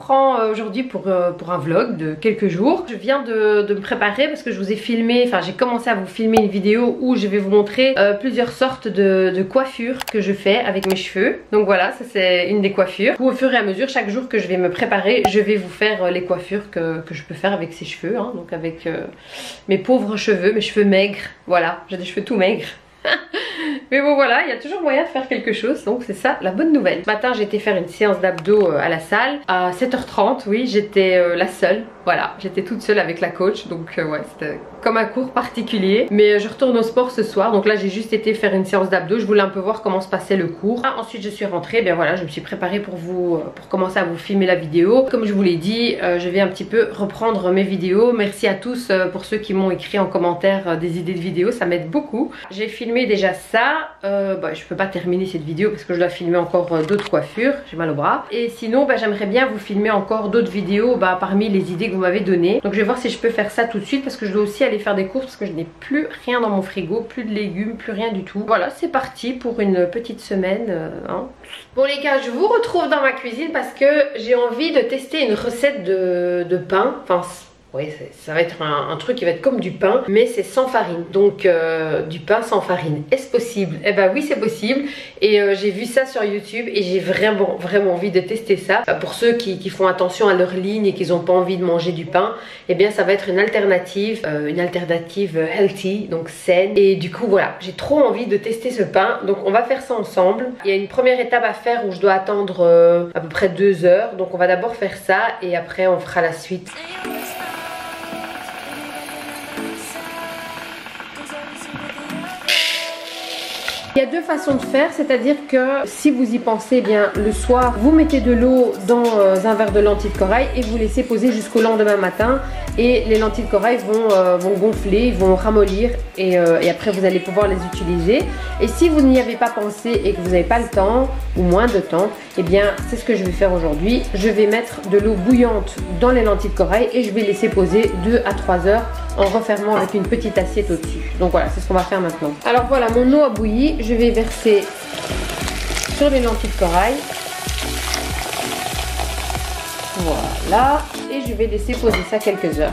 reprends aujourd'hui pour un vlog de quelques jours. Je viens de me préparer parce que je vous ai filmé, enfin j'ai commencé à vous filmer une vidéo où je vais vous montrer plusieurs sortes de coiffures que je fais avec mes cheveux. Donc voilà, ça c'est une des coiffures. Au fur et à mesure, chaque jour que je vais me préparer, je vais vous faire les coiffures que je peux faire avec ces cheveux, hein, donc avec mes pauvres cheveux, mes cheveux maigres. Voilà, j'ai des cheveux tout maigres. Mais bon voilà, il y a toujours moyen de faire quelque chose, donc c'est ça la bonne nouvelle. Ce matin j'ai été faire une séance d'abdos à la salle à 7h30, oui j'étais la seule, voilà, j'étais toute seule avec la coach, donc ouais c'était comme un cours particulier. Mais je retourne au sport ce soir, donc là j'ai juste été faire une séance d'abdos, je voulais un peu voir comment se passait le cours. Ensuite je suis rentrée, bien voilà, je me suis préparée pour commencer à vous filmer la vidéo. Comme je vous l'ai dit, je vais un petit peu reprendre mes vidéos. Merci à tous pour ceux qui m'ont écrit en commentaire des idées de vidéos, ça m'aide beaucoup. J'ai filmé déjà ça. Je peux pas terminer cette vidéo parce que je dois filmer encore d'autres coiffures, j'ai mal au bras. Et sinon j'aimerais bien vous filmer encore d'autres vidéos parmi les idées que vous m'avez données. Donc je vais voir si je peux faire ça tout de suite parce que je dois aussi aller faire des courses parce que je n'ai plus rien dans mon frigo, plus de légumes, plus rien du tout. Voilà, c'est parti pour une petite semaine hein. Bon les gars, je vous retrouve dans ma cuisine parce que j'ai envie de tester une recette de pain. Enfin oui, ça va être un truc qui va être comme du pain, mais c'est sans farine. Donc du pain sans farine. Est-ce possible? Eh ben oui, c'est possible. Et j'ai vu ça sur YouTube et j'ai vraiment envie de tester ça. Pour ceux qui font attention à leur ligne et qui n'ont pas envie de manger du pain, eh bien ça va être une alternative healthy, donc saine. Et du coup voilà, j'ai trop envie de tester ce pain. Donc on va faire ça ensemble. Il y a une première étape à faire où je dois attendre à peu près 2 heures. Donc on va d'abord faire ça et après on fera la suite. Il y a deux façons de faire, c'est-à-dire que si vous y pensez, eh bien le soir vous mettez de l'eau dans un verre de lentilles de corail et vous laissez poser jusqu'au lendemain matin et les lentilles de corail vont gonfler, vont ramollir et après vous allez pouvoir les utiliser. Et si vous n'y avez pas pensé et que vous n'avez pas le temps ou moins de temps, eh bien c'est ce que je vais faire aujourd'hui. Je vais mettre de l'eau bouillante dans les lentilles de corail et je vais laisser poser 2 à 3 heures en refermant avec une petite assiette au-dessus. Donc voilà, c'est ce qu'on va faire maintenant. Alors voilà, mon eau a bouilli. Je vais verser sur les lentilles de corail. Voilà. Et je vais laisser poser ça quelques heures.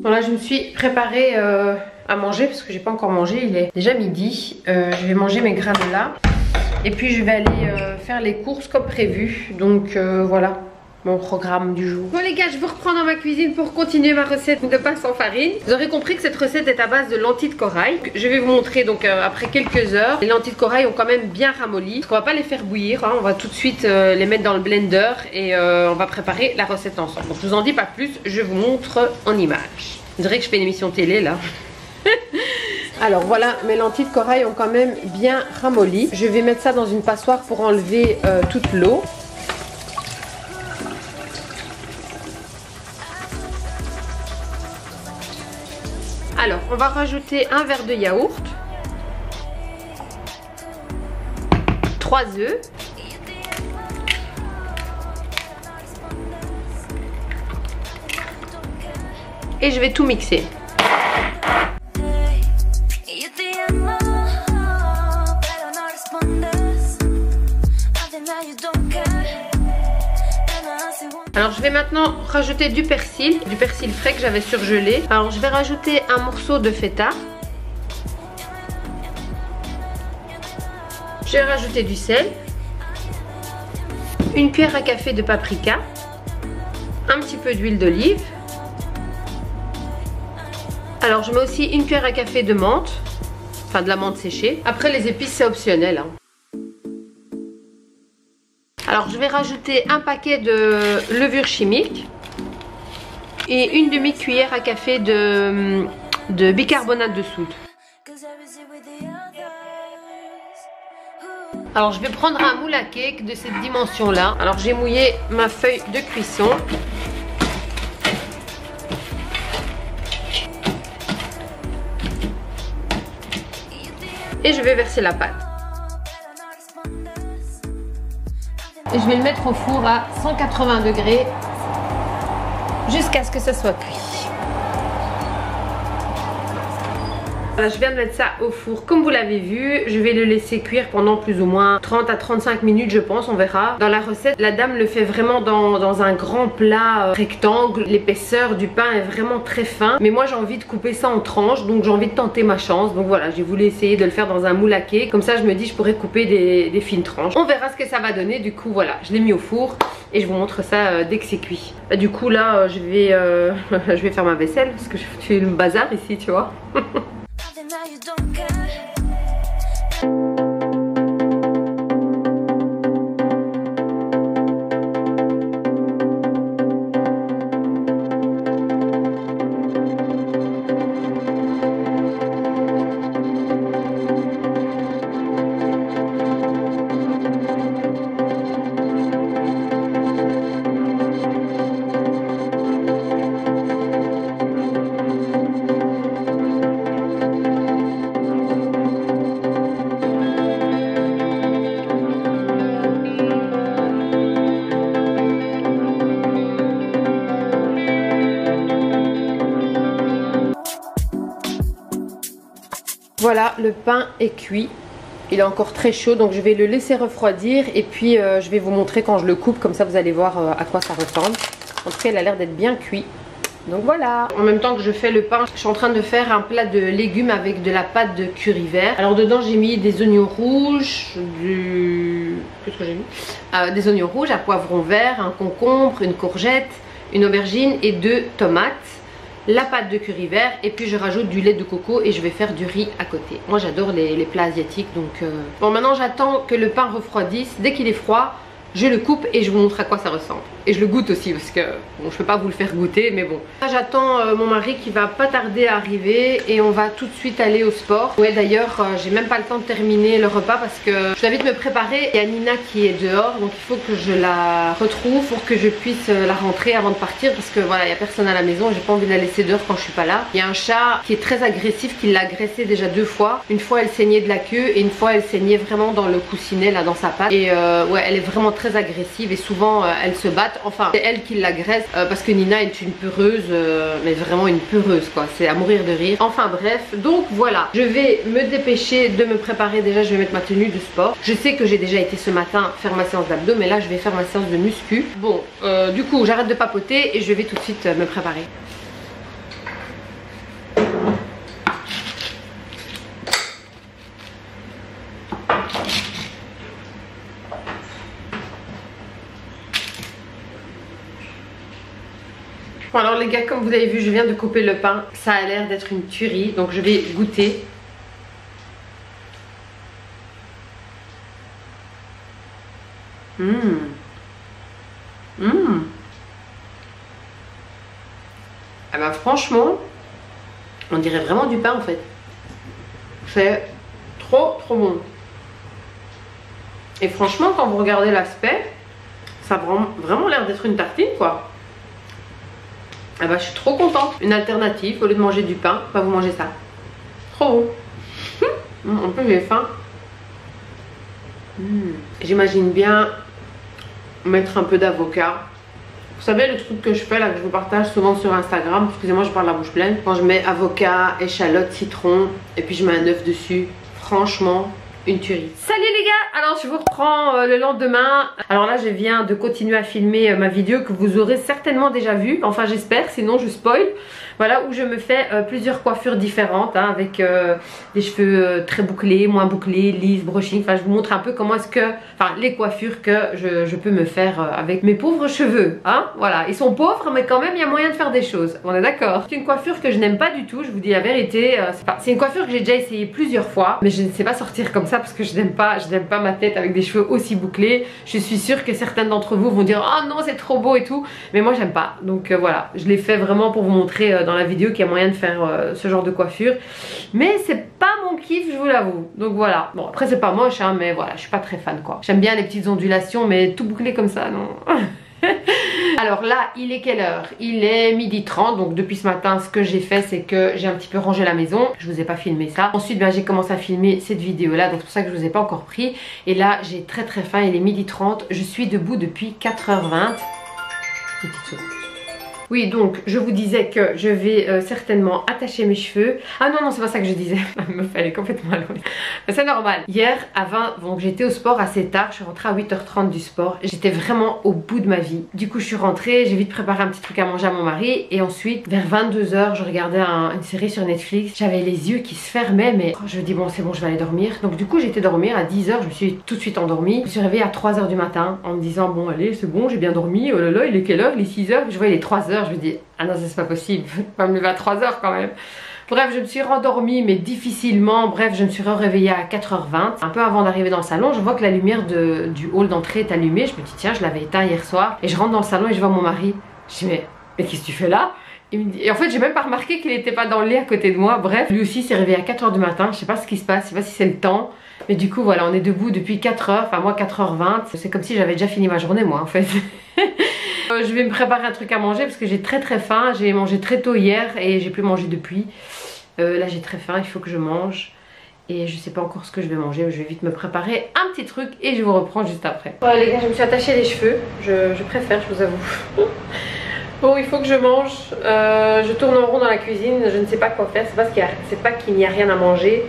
Voilà, je me suis préparée à manger parce que j'ai pas encore mangé, il est déjà midi. Je vais manger mes granolas et puis je vais aller faire les courses comme prévu. Donc voilà mon programme du jour. Bon les gars, je vous reprends dans ma cuisine pour continuer ma recette de pain sans farine. Vous aurez compris que cette recette est à base de lentilles de corail. Je vais vous montrer donc après quelques heures. Les lentilles de corail ont quand même bien ramolli. On va pas les faire bouillir, hein. On va tout de suite les mettre dans le blender et on va préparer la recette ensemble. Donc je vous en dis pas plus, je vous montre en image. Je dirais que je fais une émission télé là. Alors voilà, mes lentilles de corail ont quand même bien ramolli. Je vais mettre ça dans une passoire pour enlever toute l'eau. Alors, on va rajouter un verre de yaourt, 3 œufs, et je vais tout mixer. Alors je vais maintenant rajouter du persil frais que j'avais surgelé. Alors je vais rajouter un morceau de feta. Je vais rajouter du sel. Une cuillère à café de paprika. Un petit peu d'huile d'olive. Alors je mets aussi une cuillère à café de menthe. Enfin de la menthe séchée. Après les épices c'est optionnel, hein. Alors je vais rajouter un paquet de levure chimique et une demi-cuillère à café de bicarbonate de soude. Alors je vais prendre un moule à cake de cette dimension là. Alors j'ai mouillé ma feuille de cuisson. Et je vais verser la pâte. Et je vais le mettre au four à 180 degrés jusqu'à ce que ça soit cuit. Voilà, je viens de mettre ça au four comme vous l'avez vu. Je vais le laisser cuire pendant plus ou moins 30 à 35 minutes je pense, on verra. Dans la recette, la dame le fait vraiment dans un grand plat rectangle. L'épaisseur du pain est vraiment très fin. Mais moi j'ai envie de couper ça en tranches, donc j'ai envie de tenter ma chance. Donc voilà, j'ai voulu essayer de le faire dans un moule à cake. Comme ça je me dis je pourrais couper des fines tranches. On verra ce que ça va donner. Du coup voilà, je l'ai mis au four et je vous montre ça dès que c'est cuit. Du coup là je vais faire ma vaisselle parce que je fais le bazar ici tu vois. Now you don't care. Voilà, le pain est cuit. Il est encore très chaud, donc je vais le laisser refroidir. Et puis je vais vous montrer quand je le coupe, comme ça vous allez voir à quoi ça ressemble. En tout cas, il a l'air d'être bien cuit. Donc voilà. En même temps que je fais le pain, je suis en train de faire un plat de légumes avec de la pâte de curry vert. Alors dedans j'ai mis des oignons rouges, qu'est-ce que j'ai mis, des oignons rouges, un poivron vert, un concombre, une courgette, une aubergine et 2 tomates. La pâte de curry vert et puis je rajoute du lait de coco et je vais faire du riz à côté. Moi j'adore les plats asiatiques donc Bon, maintenant j'attends que le pain refroidisse. Dès qu'il est froid, je le coupe et je vous montre à quoi ça ressemble. Et je le goûte aussi parce que bon, je peux pas vous le faire goûter, mais bon. Là j'attends mon mari qui va pas tarder à arriver et on va tout de suite aller au sport. Ouais, d'ailleurs j'ai même pas le temps de terminer le repas parce que je dois vite me préparer. Il y a Nina qui est dehors, donc il faut que je la retrouve pour que je puisse la rentrer avant de partir parce que voilà, il y a personne à la maison, j'ai pas envie de la laisser dehors quand je suis pas là. Il y a un chat qui est très agressif, qui l'a agressé déjà 2 fois. Une fois elle saignait de la queue et une fois elle saignait vraiment dans le coussinet là, dans sa patte. Et ouais, elle est vraiment très agressive et souvent elles se battent. Enfin c'est elle qui l'agresse parce que Nina est une peureuse, mais vraiment une peureuse quoi, c'est à mourir de rire. Enfin bref, donc voilà, je vais me dépêcher de me préparer. Déjà je vais mettre ma tenue de sport. Je sais que j'ai déjà été ce matin faire ma séance d'abdos, mais là je vais faire ma séance de muscu. Bon du coup j'arrête de papoter et je vais tout de suite me préparer. Bon alors les gars, comme vous avez vu, je viens de couper le pain. Ça a l'air d'être une tuerie, donc je vais goûter. Ah ben franchement, on dirait vraiment du pain en fait. C'est trop bon. Et franchement, quand vous regardez l'aspect, ça a vraiment l'air d'être une tartine quoi. Ah bah je suis trop contente. Une alternative, au lieu de manger du pain, bah vous mangez ça. Trop bon. En plus j'ai faim. J'imagine bien mettre un peu d'avocat. Vous savez le truc que je fais là, que je vous partage souvent sur Instagram. Excusez-moi, je parle la bouche pleine. Quand je mets avocat, échalote, citron et puis je mets un œuf dessus. Franchement, une tuerie. Salut les gars, alors je vous reprends le lendemain. Alors là je viens de continuer à filmer ma vidéo que vous aurez certainement déjà vue. Enfin j'espère, sinon je spoil. Voilà, où je me fais plusieurs coiffures différentes hein, avec des cheveux très bouclés, moins bouclés, lisses, brushing. Enfin je vous montre un peu comment est-ce que, enfin les coiffures que je peux me faire avec mes pauvres cheveux hein. Voilà, ils sont pauvres mais quand même il y a moyen de faire des choses, on est d'accord. C'est une coiffure que je n'aime pas du tout, je vous dis la vérité. C'est une coiffure que j'ai déjà essayé plusieurs fois, mais je ne sais pas sortir comme ça parce que je n'aime pas ma tête avec des cheveux aussi bouclés. Je suis sûre que certaines d'entre vous vont dire oh non c'est trop beau et tout, mais moi j'aime pas. Donc voilà, je l'ai fait vraiment pour vous montrer dans la vidéo qu'il y a moyen de faire ce genre de coiffure, mais c'est pas mon kiff, je vous l'avoue. Donc voilà, bon après c'est pas moche hein, mais voilà, je suis pas très fan quoi. J'aime bien les petites ondulations, mais tout bouclé comme ça non. Alors là, il est quelle heure? Il est 12h30, donc depuis ce matin, ce que j'ai fait, c'est que j'ai un petit peu rangé la maison. Je vous ai pas filmé ça. Ensuite, j'ai commencé à filmer cette vidéo-là, donc c'est pour ça que je vous ai pas encore pris. Et là, j'ai très faim, il est 12h30. Je suis debout depuis 4h20. Une petite seconde. Oui, donc je vous disais que je vais certainement attacher mes cheveux. Ah non, c'est pas ça que je disais. Me fallait complètement à l'ouest. C'est normal. Hier à 20, donc j'étais au sport assez tard. Je suis rentrée à 8h30 du sport. J'étais vraiment au bout de ma vie. Du coup, je suis rentrée. J'ai vite préparé un petit truc à manger à mon mari. Et ensuite, vers 22h, je regardais une série sur Netflix. J'avais les yeux qui se fermaient. Mais je me dis, bon, c'est bon, je vais aller dormir. Donc du coup, j'étais dormir à 10h. Je me suis tout de suite endormie. Je me suis réveillée à 3h du matin en me disant, bon, allez, c'est bon, j'ai bien dormi. Oh là là, il est quelle heure? Il est 6h. Je vois, il est 3h. Je me dis, ah non, c'est pas possible, je vais pas me lever à 3h quand même. Bref, je me suis rendormie mais difficilement. Bref, je me suis réveillée à 4h20. Un peu avant d'arriver dans le salon, je vois que la lumière du hall d'entrée est allumée. Je me dis tiens, je l'avais éteint hier soir. Et je rentre dans le salon et je vois mon mari. Je dis mais qu'est-ce que tu fais là? Il me dit, et en fait j'ai même pas remarqué qu'il était pas dans le lit à côté de moi. Bref, lui aussi s'est réveillé à 4h du matin. Je sais pas ce qui se passe, je sais pas si c'est le temps. Mais du coup voilà, on est debout depuis 4h, enfin moi 4h20. C'est comme si j'avais déjà fini ma journée moi en fait. Je vais me préparer un truc à manger parce que j'ai très faim. J'ai mangé très tôt hier et j'ai plus mangé depuis. Là j'ai très faim, il faut que je mange. Et je sais pas encore ce que je vais manger, mais je vais vite me préparer un petit truc et je vous reprends juste après. Voilà les gars, je me suis attaché les cheveux. Je préfère, je vous avoue. Bon, il faut que je mange. Je tourne en rond dans la cuisine, je ne sais pas quoi faire. C'est pas qu'il n'y a rien à manger.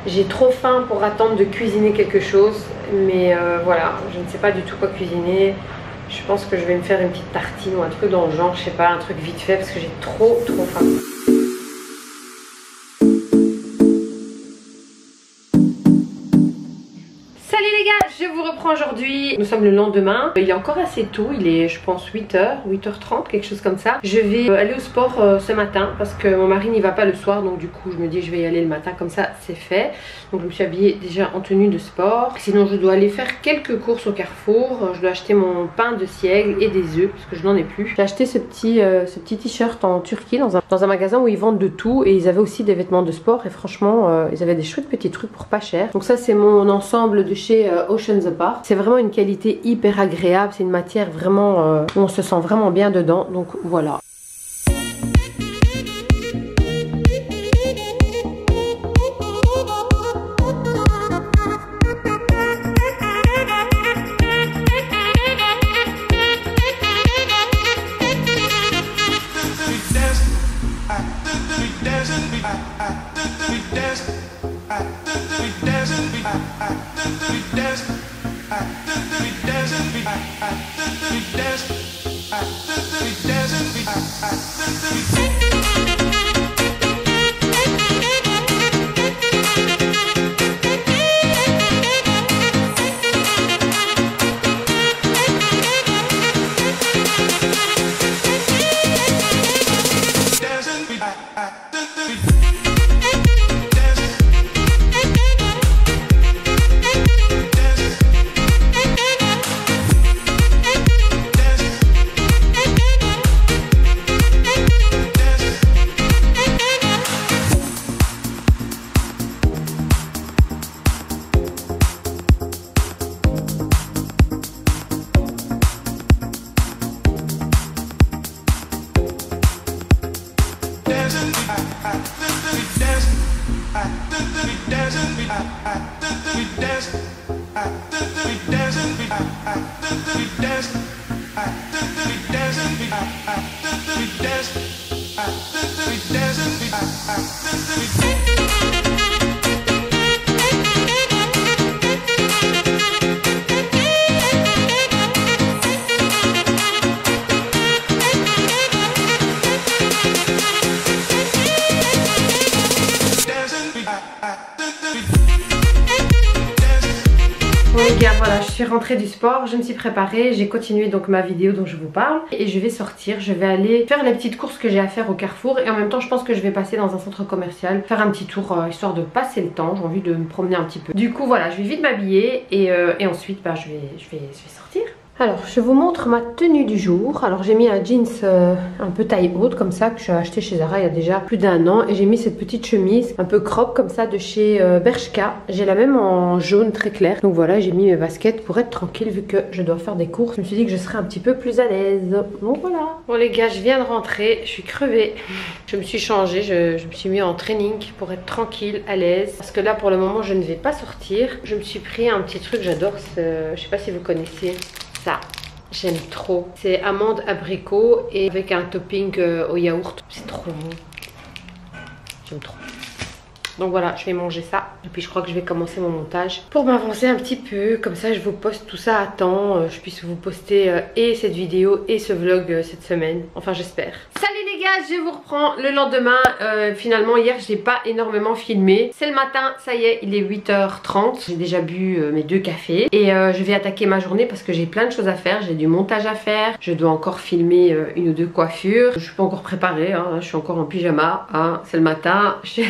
J'ai trop faim pour attendre de cuisiner quelque chose. Mais voilà, je ne sais pas du tout quoi cuisiner. Je pense que je vais me faire une petite tartine ou un truc dans le genre, je sais pas, un truc vite fait parce que j'ai trop faim. Salut les gars, je vous reprends aujourd'hui. Nous sommes le lendemain. Il est encore assez tôt, il est je pense 8h, 8h30, quelque chose comme ça. Je vais aller au sport ce matin parce que mon mari n'y va pas le soir. Donc du coup je me dis je vais y aller le matin, comme ça c'est fait. Donc je me suis habillée déjà en tenue de sport. Sinon je dois aller faire quelques courses au Carrefour. Je dois acheter mon pain de siècle et des œufs parce que je n'en ai plus. J'ai acheté ce petit t-shirt en Turquie dans un magasin où ils vendent de tout. Et ils avaient aussi des vêtements de sport. Et franchement ils avaient des chouettes petits trucs pour pas cher. Donc ça c'est mon ensemble de chez Oceans Apart. C'est vraiment une qualité hyper agréable. C'est une matière vraiment où on se sent vraiment bien dedans. Donc voilà. Les gars, voilà, je suis rentrée du sport, je me suis préparée, j'ai continué donc ma vidéo dont je vous parle et je vais sortir, je vais aller faire les petites courses que j'ai à faire au Carrefour et en même temps je pense que je vais passer dans un centre commercial, faire un petit tour histoire de passer le temps, j'ai envie de me promener un petit peu. Du coup voilà, je vais vite m'habiller et ensuite je vais sortir. Alors je vous montre ma tenue du jour. Alors j'ai mis un jeans un peu taille haute comme ça que j'ai acheté chez Zara il y a déjà plus d'1 an. Et j'ai mis cette petite chemise un peu crop comme ça de chez Bershka. J'ai la même en jaune très clair. Donc voilà, j'ai mis mes baskets pour être tranquille vu que je dois faire des courses. Je me suis dit que je serais un petit peu plus à l'aise. Donc voilà. Bon les gars, je viens de rentrer, je suis crevée. Je me suis changée, je me suis mis en training pour être tranquille, à l'aise. Parce que là pour le moment je ne vais pas sortir. Je me suis pris un petit truc, j'adore, je sais pas si vous connaissez. Ça, j'aime trop. C'est amande abricot et avec un topping au yaourt. C'est trop bon. J'aime trop. Donc voilà, je vais manger ça. Et puis je crois que je vais commencer mon montage pour m'avancer un petit peu. Comme ça, je vous poste tout ça à temps. Je puisse vous poster et cette vidéo et ce vlog cette semaine. Enfin, j'espère. Salut les gars, je vous reprends le lendemain. Finalement, hier, j'ai pas énormément filmé. C'est le matin, ça y est, il est 8h30. J'ai déjà bu mes 2 cafés. Et je vais attaquer ma journée parce que j'ai plein de choses à faire. J'ai du montage à faire. Je dois encore filmer 1 ou 2 coiffures. Je suis pas encore préparée, hein. Je suis encore en pyjama. Hein. C'est le matin. Je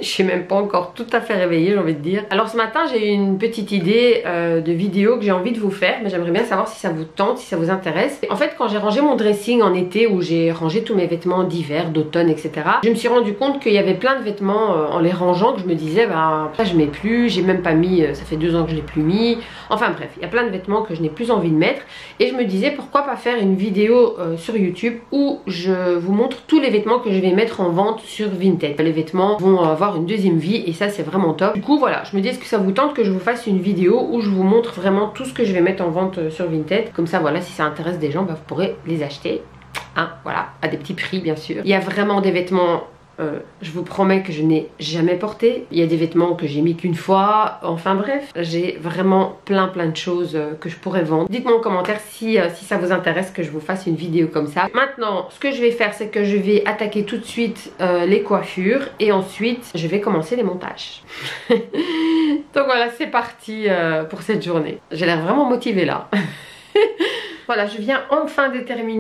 sais même pas encore tout à fait réveillée, j'ai envie de dire. Alors ce matin j'ai eu une petite idée de vidéo que j'ai envie de vous faire, mais j'aimerais bien savoir si ça vous tente, si ça vous intéresse. En fait, quand j'ai rangé mon dressing en été, où j'ai rangé tous mes vêtements d'hiver, d'automne, etc., je me suis rendu compte qu'il y avait plein de vêtements en les rangeant que je me disais bah ça je mets plus, j'ai même pas mis, ça fait 2 ans que je l'ai plus mis. Enfin bref, il y a plein de vêtements que je n'ai plus envie de mettre et je me disais pourquoi pas faire une vidéo sur YouTube où je vous montre tous les vêtements que je vais mettre en vente sur Vinted. Les vêtements vont avoir une deuxième vie et ça c'est vraiment top. Du coup voilà, je me dis est-ce que ça vous tente que je vous fasse une vidéo où je vous montre vraiment tout ce que je vais mettre en vente sur Vinted. Comme ça voilà, si ça intéresse des gens, bah, vous pourrez les acheter. Hein, voilà, à des petits prix bien sûr. Il y a vraiment des vêtements je vous promets que je n'ai jamais porté. Il y a des vêtements que j'ai mis qu'une fois. Enfin bref, j'ai vraiment plein de choses que je pourrais vendre. Dites-moi en commentaire si ça vous intéresse que je vous fasse une vidéo comme ça. Maintenant, ce que je vais faire, c'est que je vais attaquer tout de suite les coiffures et ensuite je vais commencer les montages. Donc voilà, c'est parti pour cette journée. J'ai l'air vraiment motivée là. Voilà, je viens enfin déterminer